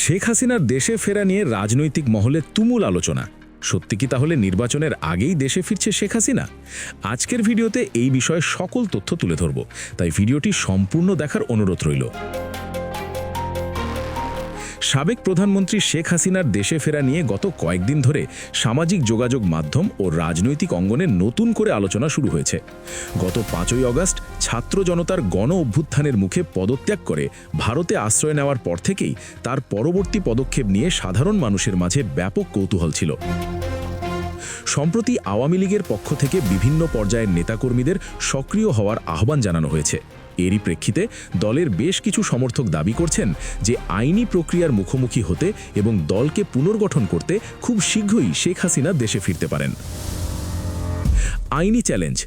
শেখ হাসিনার দেশে ফেরা নিয়ে রাজনৈতিক মহলে তুমুল আলোচনা। সত্যি কি তাহলে নির্বাচনের আগেই দেশে ফিরছে শেখ হাসিনা? আজকের ভিডিওতে এই বিষয়ে সকল তথ্য তুলে ধরব, তাই ভিডিওটি সম্পূর্ণ দেখার অনুরোধ রইল। সাবেক প্রধানমন্ত্রী শেখ হাসিনার দেশে ফেরা নিয়ে গত কয়েকদিন ধরে সামাজিক যোগাযোগ মাধ্যম ও রাজনৈতিক অঙ্গনে নতুন করে আলোচনা শুরু হয়েছে। গত 5ই আগস্ট ছাত্র জনতার গণ অভ্যুত্থানের মুখে পদত্যাগ করে ভারতে আশ্রয় নেওয়ার পর থেকেই তার পরবর্তী পদক্ষেপ নিয়ে সাধারণ মানুষের মাঝে ব্যাপক কৌতূহল ছিল। সম্প্রতি আওয়ামী লীগের পক্ষ থেকে বিভিন্ন পর্যায়ের নেতাকর্মীদের সক্রিয় হওয়ার আহ্বান জানানো হয়েছে। এরই প্রেক্ষিতে দলের বেশ কিছু সমর্থক দাবি করছেন যে আইনি প্রক্রিয়ার মুখোমুখি হতে এবং দলকে পুনর্গঠন করতে খুব শীঘ্রই শেখ হাসিনা দেশে ফিরতে পারেন। আইনি চ্যালেঞ্জ।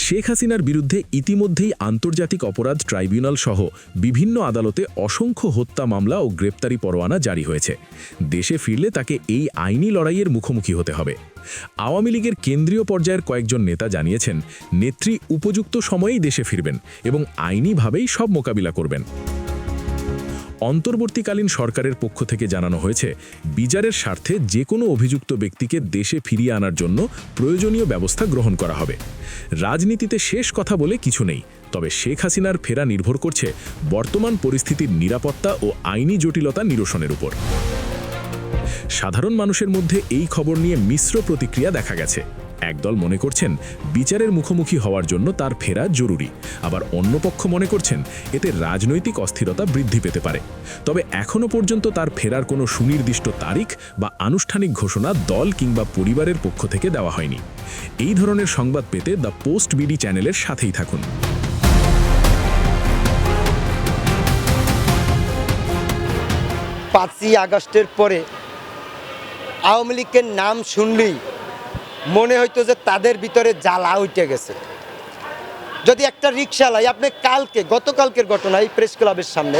শেখ হাসিনার বিরুদ্ধে ইতিমধ্যেই আন্তর্জাতিক অপরাধ ট্রাইব্যুনাল সহ বিভিন্ন আদালতে অসংখ্য হত্যা মামলা ও গ্রেপ্তারি পরোয়ানা জারি হয়েছে। দেশে ফিরলে তাকে এই আইনি লড়াইয়ের মুখোমুখি হতে হবে। আওয়ামী লীগের কেন্দ্রীয় পর্যায়ের কয়েকজন নেতা জানিয়েছেন, নেত্রী উপযুক্ত সময়েই দেশে ফিরবেন এবং আইনিভাবেই সব মোকাবিলা করবেন। অন্তর্বর্তীকালীন সরকারের পক্ষ থেকে জানানো হয়েছে, বিচারের স্বার্থে যে কোনো অভিযুক্ত ব্যক্তিকে দেশে ফিরিয়ে আনার জন্য প্রয়োজনীয় ব্যবস্থা গ্রহণ করা হবে। রাজনীতিতে শেষ কথা বলে কিছু নেই, তবে শেখ হাসিনার ফেরা নির্ভর করছে বর্তমান পরিস্থিতির নিরাপত্তা ও আইনি জটিলতা নিরসনের উপর। সাধারণ মানুষের মধ্যে এই খবর নিয়ে মিশ্র প্রতিক্রিয়া দেখা গেছে। একদল মনে করছেন বিচারের মুখোমুখি হওয়ার জন্য তার ফেরা জরুরি, আবার অন্য পক্ষ মনে করছেন এতে রাজনৈতিক অস্থিরতা বৃদ্ধি পেতে পারে। তবে এখনও পর্যন্ত তার ফেরার কোনো সুনির্দিষ্ট তারিখ বা আনুষ্ঠানিক ঘোষণা দল কিংবা পরিবারের পক্ষ থেকে দেওয়া হয়নি। এই ধরনের সংবাদ পেতে দ্য পোস্ট বিডি চ্যানেলের সাথেই থাকুন। 5ই আগস্টের পরে আওয়ামী লীগের নাম শুনলেই মনে হইতো যে তাদের ভিতরে জ্বালা উঠে গেছে। যদি একটা রিক্সাওয়ালাই, আপনি গতকালকের ঘটনা, এই প্রেস ক্লাবের সামনে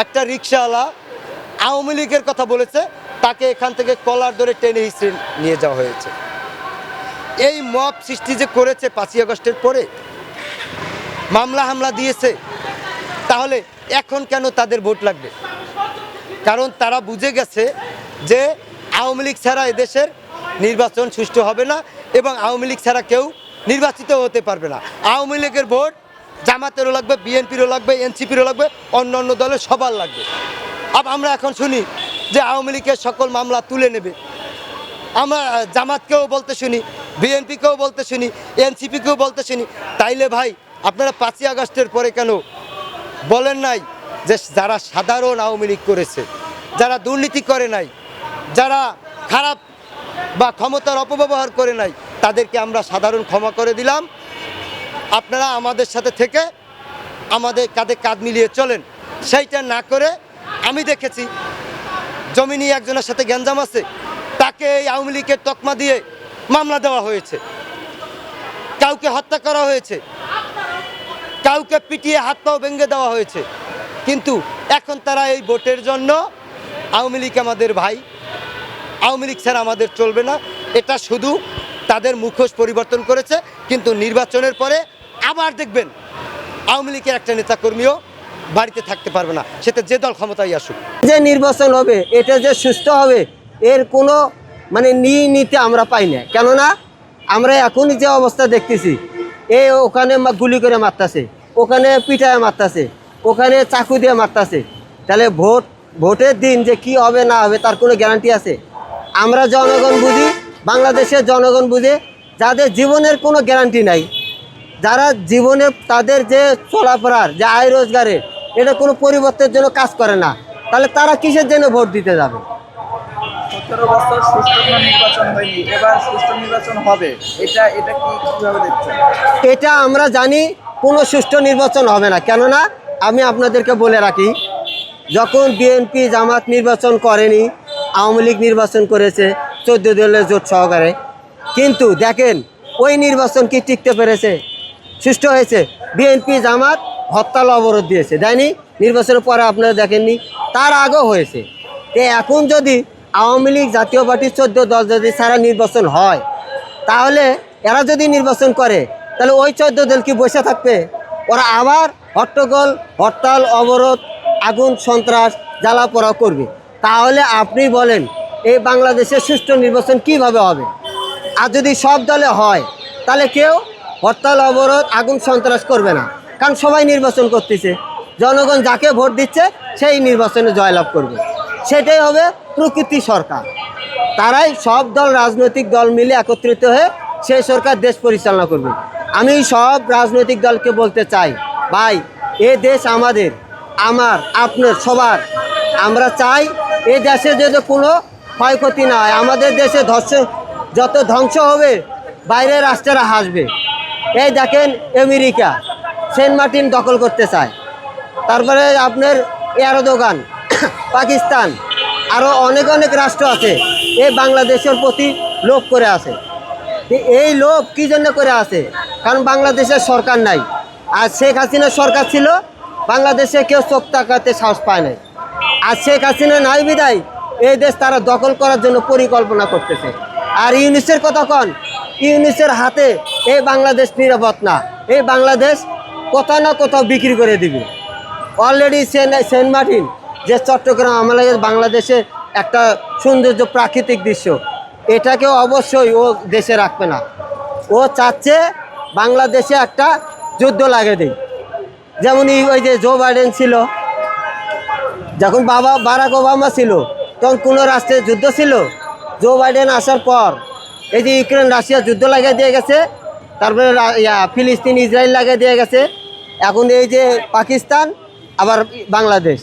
একটা রিক্সাওয়ালা আওয়ামী লীগের কথা বলেছে, তাকে এখান থেকে কলার ধরে টেনে হিসেবে নিয়ে যাওয়া হয়েছে। এই মব সৃষ্টি যে করেছে 5ই আগস্টের পরে, মামলা হামলা দিয়েছে, তাহলে এখন কেন তাদের ভোট লাগবে? কারণ তারা বুঝে গেছে যে আওয়ামী লীগ ছাড়া এদেশের নির্বাচন সুষ্ঠু হবে না এবং আওয়ামী লীগ ছাড়া কেউ নির্বাচিত হতে পারবে না। আওয়ামী লীগের ভোট জামাতেরও লাগবে, বিএনপিরও লাগবে, এনসিপিরও লাগবে, অন্য অন্য দলের সবার লাগবে। আমরা এখন শুনি যে আওয়ামী লীগের সকল মামলা তুলে নেবে। আমরা জামাতকেও বলতে শুনি, বিএনপিকেও বলতে শুনি, এনসিপিকেও বলতে শুনি। তাইলে ভাই আপনারা 5ই আগস্টের পরে কেন বলেন নাই যে যারা সাধারণ আওয়ামী লীগ করেছে, যারা দুর্নীতি করে নাই, যারা খারাপ বা ক্ষমতার অপব্যবহার করে নাই, তাদেরকে আমরা সাধারণ ক্ষমা করে দিলাম, আপনারা আমাদের সাথে থেকে আমাদের কাঁধে কাঁধ মিলিয়ে চলেন। সেইটা না করে আমি দেখেছি জমি নিয়ে একজনের সাথে গ্যাঞ্জাম আছে, তাকে এই আওয়ামী লীগের তকমা দিয়ে মামলা দেওয়া হয়েছে, কাউকে হত্যা করা হয়েছে, কাউকে পিটিয়ে হাত পাও ভেঙে দেওয়া হয়েছে। কিন্তু এখন তারা এই ভোটের জন্য আওয়ামী লীগ আমাদের ভাই, আওয়ামী লীগ ছাড়া আমাদের চলবে না, এটা শুধু তাদের মুখোশ পরিবর্তন করেছে। কিন্তু নির্বাচনের পরে আবার দেখবেন আওয়ামী লীগের একটা নেতাকর্মীও বাড়িতে থাকতে পারবে না, সেটা যে দল ক্ষমতায় আসুক। যে নির্বাচন হবে এটা যে সুস্থ হবে এর কোনো নিতে আমরা পাই না। কেননা আমরা এখনই যে অবস্থা দেখতেছি, ওখানে গুলি করে মারতেছে, ওখানে পিটায় মারতেছে, ওখানে চাকু দিয়ে মারতেছে। তাহলে ভোটের দিন যে কি হবে না হবে তার কোনো গ্যারান্টি আছে? আমরা জনগণ বুঝি, বাংলাদেশের জনগণ বুঝে, যাদের জীবনের কোনো গ্যারান্টি নাই, যারা জীবনে তাদের যে চলাফেরার যে আয় রোজগারের এটা কোনো পরিবর্তনের জন্য কাজ করে না, তাহলে তারা কিসের জন্য ভোট দিতে যাবে? 17 বছর সুষ্ঠু নির্বাচন হয়নি, এবার সুষ্ঠু নির্বাচন হবে, এটা কিভাবে দেখছেন? এটা আমরা জানি কোনো সুষ্ঠু নির্বাচন হবে না। কেননা আমি আপনাদেরকে বলে রাখি, যখন বিএনপি জামাত নির্বাচন করেনি, আওয়ামী লীগ নির্বাচন করেছে 14 দলের জোট সহকারে, কিন্তু দেখেন ওই নির্বাচন কি টিকতে পেরেছে? সুষ্ঠু হয়েছে? বিএনপি জামাত হরতাল অবরোধ দিয়েছে, দেয়নি? নির্বাচনের পরে আপনারা দেখেননি, তার আগেও হয়েছে। এখন যদি আওয়ামী লীগ জাতীয় পার্টির 14 দল যদি সারা নির্বাচন হয়, তাহলে এরা যদি নির্বাচন করে তাহলে ওই 14 দল কি বসে থাকবে? ওরা আবার হট্টগোল, হরতাল, অবরোধ, আগুন, সন্ত্রাস, জ্বালাপোড়া করবে। তাহলে আপনি বলেন এই বাংলাদেশে সুষ্ঠু নির্বাচন কিভাবে হবে? আর যদি সব দলে হয় তাহলে কেউ হরতাল অবরোধ আগুন সন্ত্রাস করবে না, কারণ সবাই নির্বাচন করতেছে, জনগণ যাকে ভোট দিচ্ছে সেই নির্বাচনে জয়লাভ করবে। সেটাই হবে প্রকৃতি সরকার। তারাই সব দল, রাজনৈতিক দল মিলে একত্রিত হয়ে সেই সরকার দেশ পরিচালনা করবে। আমি সব রাজনৈতিক দলকে বলতে চাই, ভাই এ দেশ আমাদের, আমার, আপনার, সবার। আমরা চাই এই দেশে যদি কোনো ক্ষয়ক্ষতি না হয়। আমাদের দেশে যত ধ্বংস হবে বাইরের রাষ্ট্রেরা হাসবে। এই দেখেন আমেরিকা সেন্ট মার্টিন দখল করতে চায়, তারপরে আপনার এরদোগান, পাকিস্তান, আরও অনেক অনেক রাষ্ট্র আছে এই বাংলাদেশের প্রতি লোভ করে আছে। এই লোভ কী জন্য করে আছে? কারণ বাংলাদেশের সরকার নাই। আর শেখ হাসিনার সরকার ছিল, বাংলাদেশে কেউ চোখ তাকাতে সাহস পায় নাই। আর শেখ হাসিনা নাই বিদায় এই দেশ তারা দখল করার জন্য পরিকল্পনা করতেছে। আর ইউনিসের কথা কন, ইউনিসের হাতে এই বাংলাদেশ নিরাপদ না। এই বাংলাদেশ কোথাও না কোথাও বিক্রি করে দিবে। অলরেডি সেন্ট মার্টিন যে চট্টগ্রাম আমাদের বাংলাদেশে একটা সৌন্দর্য প্রাকৃতিক দৃশ্য, এটাকেও অবশ্যই ও দেশে রাখবে না। ও চাচ্ছে বাংলাদেশে একটা যুদ্ধ লাগে দেয়। যেমন ওই যে জো বাইডেন ছিল, যখন বারাক ওবামা ছিল তখন কোনো রাষ্ট্রে যুদ্ধ ছিল? জো বাইডেন আসার পর এই যে ইউক্রেন রাশিয়া যুদ্ধ লাগিয়ে দিয়ে গেছে, তারপরে ফিলিস্তিন ইসরায়েল লাগিয়ে দিয়ে গেছে, এখন এই যে পাকিস্তান আবার বাংলাদেশ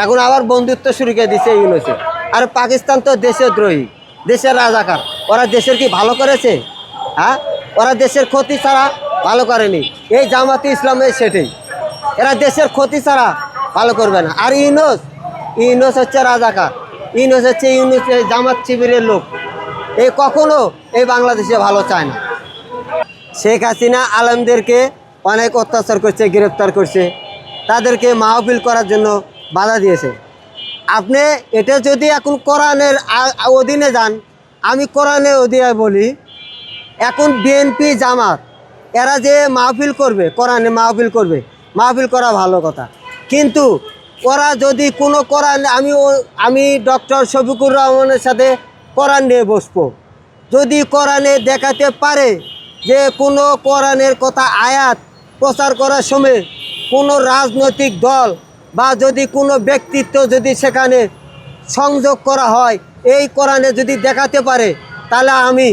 এখন আবার বন্ধুত্ব শুরু করে দিচ্ছে ইউনুসে। আর পাকিস্তান তো দেশদ্রোহী, দেশের রাজাকার। ওরা দেশের কি ভালো করেছে? হ্যাঁ, ওরা দেশের ক্ষতি ছাড়া ভালো করেনি। এই জামাতে ইসলামের সেটাই, এরা দেশের ক্ষতি ছাড়া ভালো করবে না। আর ইউনুস হচ্ছে রাজাকার, ইউনুস হচ্ছে জামাত শিবিরের লোক। এই কখনো এই বাংলাদেশে ভালো চায় না। শেখ হাসিনা আলেমদেরকে অনেক অত্যাচার করছে, গ্রেপ্তার করছে, তাদেরকে মাহফিল করার জন্য বাধা দিয়েছে। আপনি এটা যদি এখন কোরআনের অধীনে যান, আমি কোরআনের অধীনে বলি, এখন বিএনপি জামাত এরা যে মাহফিল করবে, কোরআনে মাহফিল করবে, মাহফিল করা ভালো কথা, কিন্তু ওরা যদি কোনো কোরআন, আমি ডক্টর শফিকুর রহমানের সাথে কোরআন নিয়ে বসবো, যদি কোরআনে দেখাতে পারে যে কোনো কোরআনের কথা আয়াত প্রচার করার সময় কোনো রাজনৈতিক দল বা যদি কোনো ব্যক্তিত্ব যদি সেখানে সংযোগ করা হয়, এই কোরআনে যদি দেখাতে পারে, তাহলে আমি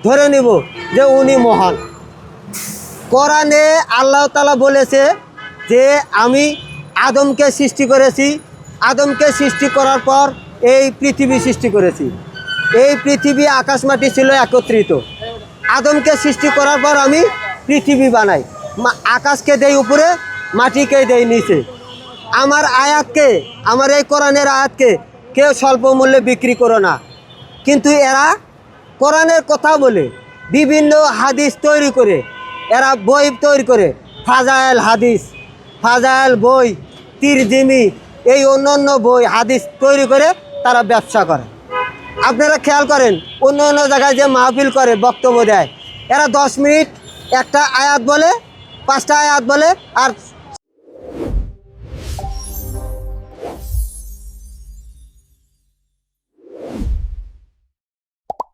ধরে নেব যে উনি মহান। কোরআনে আল্লাহ তাআলা বলেছে যে আমি আদমকে সৃষ্টি করেছি, আদমকে সৃষ্টি করার পর এই পৃথিবী সৃষ্টি করেছি। এই পৃথিবী আকাশ মাটি ছিল একত্রিত। আদমকে সৃষ্টি করার পর আমি পৃথিবী বানাই, আকাশকে দেই উপরে, মাটিকে দেই নিচে। আমার আয়াতকে, আমার এই কোরআনের আয়াতকে কেউ স্বল্প মূল্যে বিক্রি করো না। কিন্তু এরা কোরআনের কথা বলে বিভিন্ন হাদিস তৈরি করে, এরা বই তৈরি করে, ফাজায়েল হাদিস, ফাজায়েল বই, তিরজিমি, এই অন্য বই হাদিস তৈরি করে তারা ব্যবসা করে। আপনারা খেয়াল করেন, অন্য জায়গায় যে মাহফিল করে, বক্তব্য দেয়, এরা 10 মিনিট একটা আয়াত বলে, 5টা আয়াত বলে, আর